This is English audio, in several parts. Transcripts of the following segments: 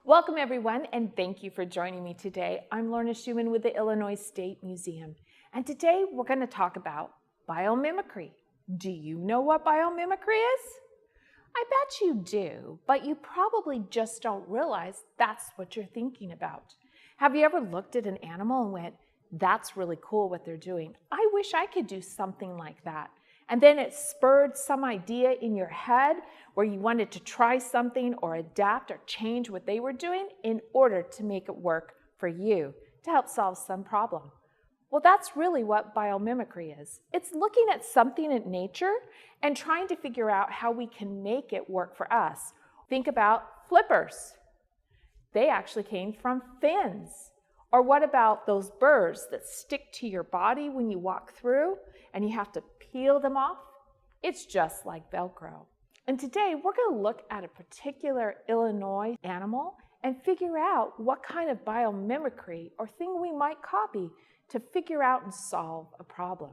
Welcome everyone, and thank you for joining me today. I'm Lorna Schumann with the Illinois State Museum, and today we're going to talk about biomimicry. Do you know what biomimicry is? I bet you do, but you probably just don't realize that's what you're thinking about. Have you ever looked at an animal and went, that's really cool what they're doing. I wish I could do something like that. And then it spurred some idea in your head where you wanted to try something or adapt or change what they were doing in order to make it work for you to help solve some problem. Well, that's really what biomimicry is. It's looking at something in nature and trying to figure out how we can make it work for us. Think about flippers. They actually came from fins. Or what about those burrs that stick to your body when you walk through and you have to peel them off? It's just like Velcro. And today we're going to look at a particular Illinois animal and figure out what kind of biomimicry or thing we might copy to figure out and solve a problem.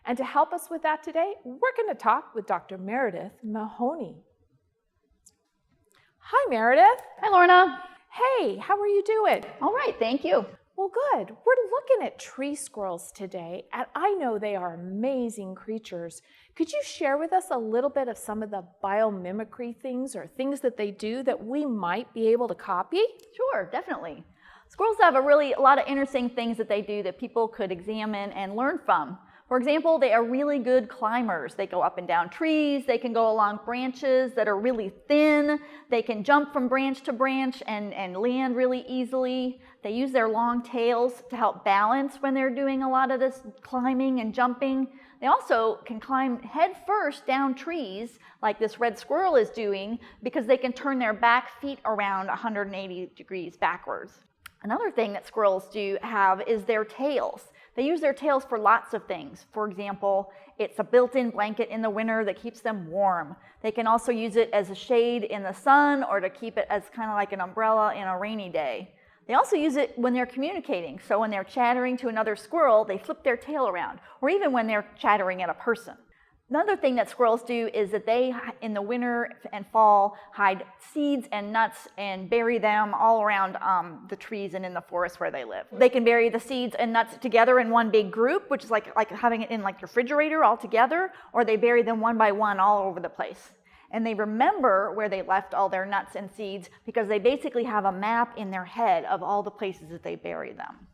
And to help us with that today, we're going to talk with Dr. Meredith Mahoney. Hi, Meredith. Hi, Lorna. Hey, how are you doing? All right, thank you. Well, good. We're looking at tree squirrels today, and I know they are amazing creatures. Could you share with us a little bit of some of the biomimicry things or things that they do that we might be able to copy? Sure, definitely. Squirrels have a lot of interesting things that they do that people could examine and learn from. For example, they are really good climbers. They go up and down trees. They can go along branches that are really thin. They can jump from branch to branch and land really easily. They use their long tails to help balance when they're doing a lot of this climbing and jumping. They also can climb head first down trees like this red squirrel is doing because they can turn their back feet around 180 degrees backwards. Another thing that squirrels do have is their tails. They use their tails for lots of things. For example, it's a built-in blanket in the winter that keeps them warm. They can also use it as a shade in the sun or to keep it as kind of like an umbrella in a rainy day. They also use it when they're communicating. So when they're chattering to another squirrel, they flip their tail around, or even when they're chattering at a person. Another thing that squirrels do is that they, in the winter and fall, hide seeds and nuts and bury them all around the trees and in the forest where they live. They can bury the seeds and nuts together in one big group, which is like having it in like your refrigerator all together, or they bury them one by one all over the place. And they remember where they left all their nuts and seeds because they basically have a map in their head of all the places that they bury them.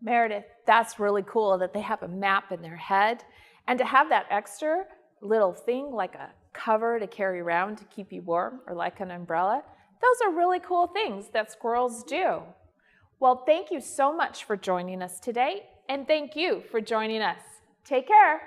Meredith, that's really cool that they have a map in their head. And to have that extra little thing like a cover to carry around to keep you warm or like an umbrella, those are really cool things that squirrels do. Well, thank you so much for joining us today, and thank you for joining us. Take care.